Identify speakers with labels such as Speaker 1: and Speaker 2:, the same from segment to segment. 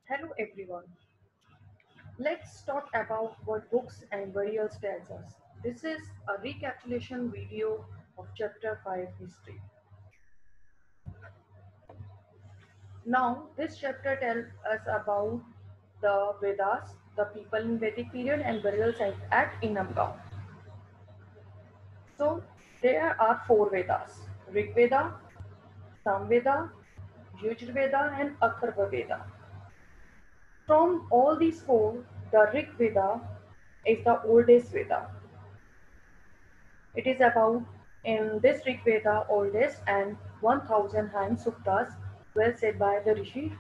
Speaker 1: Hello everyone. Let's talk about what books and burials tells us. This is a recapitulation video of chapter 5 history. Now this chapter tells us about the Vedas, the people in Vedic period and burial site at Inamgaon. So there are four Vedas: Rig Veda, Samveda, Yajurveda and Atharva Veda. From all these four, the Rig Veda is the oldest Veda. It is about in this Rig Veda oldest and 1000 hymn suktas well said by the Rishi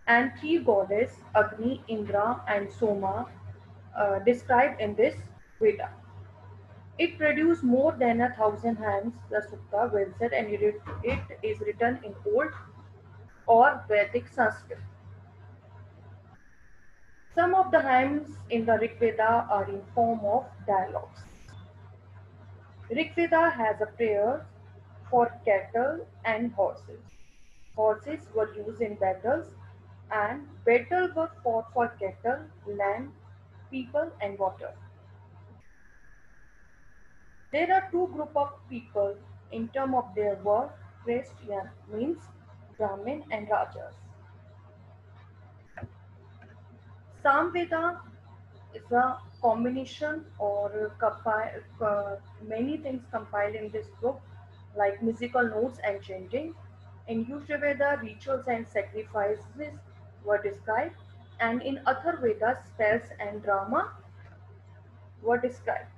Speaker 1: and three goddess Agni, Indra and Soma described in this Veda. It produced more than 1000 hymns, the sukta well said, and it is written in Old or Vedic Sanskrit. Some of the hymns in the Rig Veda are in form of dialogues. Rigveda has a prayer for cattle and horses. Horses were used in battles, and battle were fought for cattle, land, people, and water. There are two group of people in terms of their work. Christian means Brahmin and Rajas. Samveda is a combination or many things compiled in this book, like musical notes and chanting. In Yajurveda, rituals and sacrifices were described, and in Atharvaveda, spells and drama were described.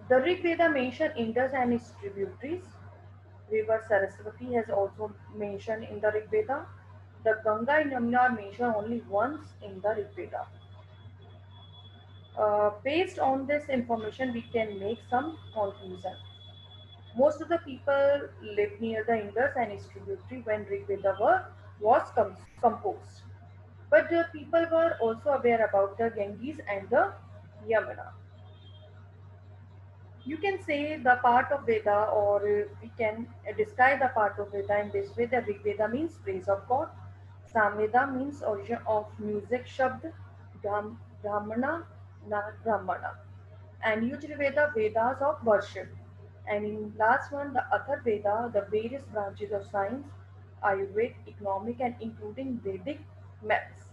Speaker 1: The Rig Veda mentioned Indus and its tributaries. River Saraswati has also mentioned in the Rig Veda. The Ganga and Yamuna are mentioned only once in the Rig Veda. Based on this information, we can make some conclusion. Most of the people lived near the Indus and its tributary when Rig Veda was composed. But the people were also aware about the Ganges and the Yamuna. You can say the part of Veda, or we can describe the part of Veda in this way. The Rig Veda means praise of God. Samveda means origin of music, Shabd, Brahmana, Brahmana. And Yajurveda, Vedas of worship. And in last one, the Atharvaveda, the various branches of science, Ayurveda, economic, and including Vedic maths.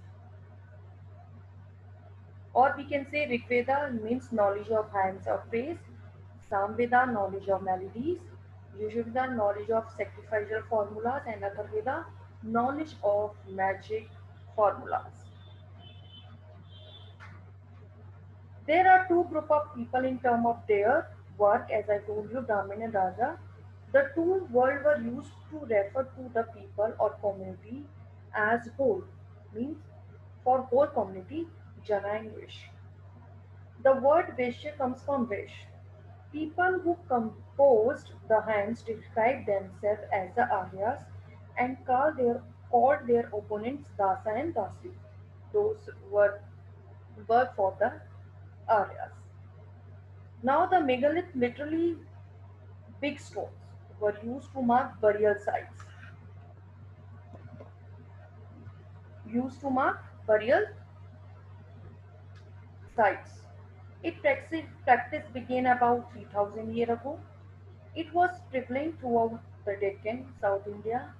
Speaker 1: Or we can say Rigveda means knowledge of hymns of praise, Samveda knowledge of melodies, Yajurveda knowledge of sacrificial formulas, and Atharvaveda knowledge of magic formulas. There are two group of people in term of their work, as I told you, Brahmin and Raja. The two words were used to refer to the people or community as whole, means for whole community, Jana and Vish. The word Vaishya comes from Vish. People who composed the hymns described themselves as the Aryas and called their opponents Dasa and Dasi. Those were for the Aryas. Now the megalith, literally big stones, were used to mark burial sites. Used to mark burial sites. Practice began about 3000 years ago. It was prevalent throughout the Deccan, South India,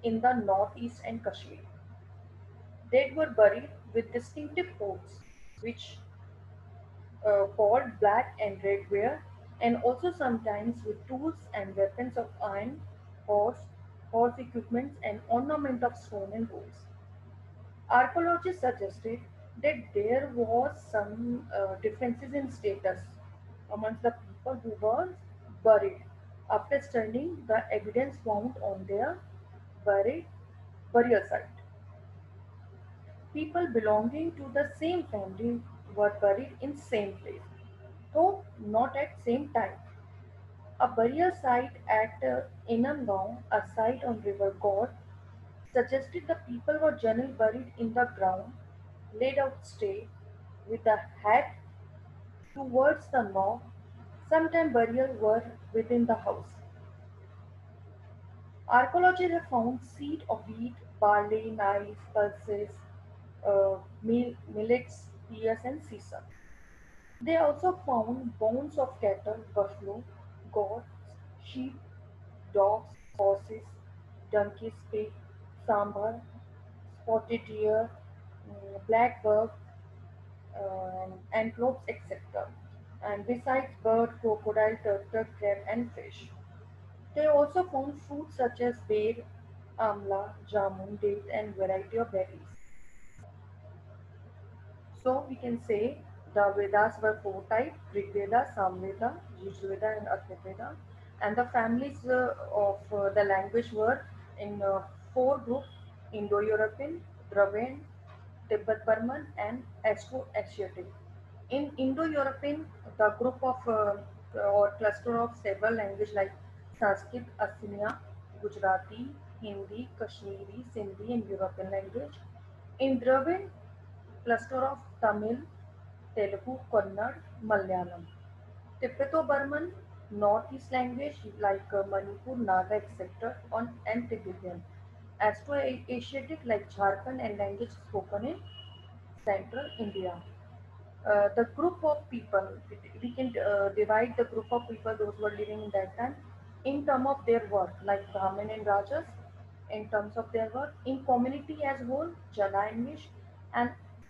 Speaker 1: in the northeast and Kashmir. Dead were buried with distinctive coats, which called black and red ware, and also sometimes with tools and weapons of iron, horse, horse equipments, and ornament of stone and rolls. Archaeologists suggested that there was some differences in status amongst the people who were buried after studying the evidence found on their buried burial site. People belonging to the same family were buried in same place, though not at same time. A burial site at Inamgaon, a site on River God, suggested the people were generally buried in the ground, laid out straight, with the head towards the north. Sometimes burial were within the house. Archaeologists have found seed of wheat, barley, maize, pulses, millets, peas, and sesame. They also found bones of cattle, buffalo, goats, sheep, dogs, horses, donkeys, pig, sambar, spotted deer, black buck, and antelopes, etc. And besides bird, crocodile, turtle, crab, and fish. They also found fruits such as ber, amla, jamun, date, and variety of berries. So we can say the Vedas were four types: Rig Veda, Samveda, Yajurveda, and Atharvaveda. And the families of the language were in four groups: Indo-European, Dravidian, Tibet-Burman, and Austroasiatic. In Indo-European, the group of or cluster of several languages like Sanskrit, Assyria, Gujarati, Hindi, Kashmiri, Sindhi, and European language. In Dravidian, cluster of Tamil, Telugu, Kannada, Malayalam. Tibeto-Burman, Northeast language like Manipur, Naga, etc. And Tibetan. Austroasiatic like Jharkhand and language spoken in central India. The group of people, we can divide the group of people those who were living in that time in terms of their work, like Brahmin and Rajas, in terms of their work, in community as whole, Jana and Mish, and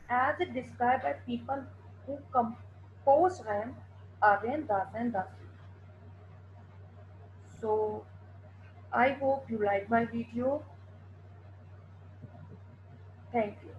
Speaker 1: as it described by people who composed Ram, Aryan, Das and Dasi. So I hope you like my video. Thank you.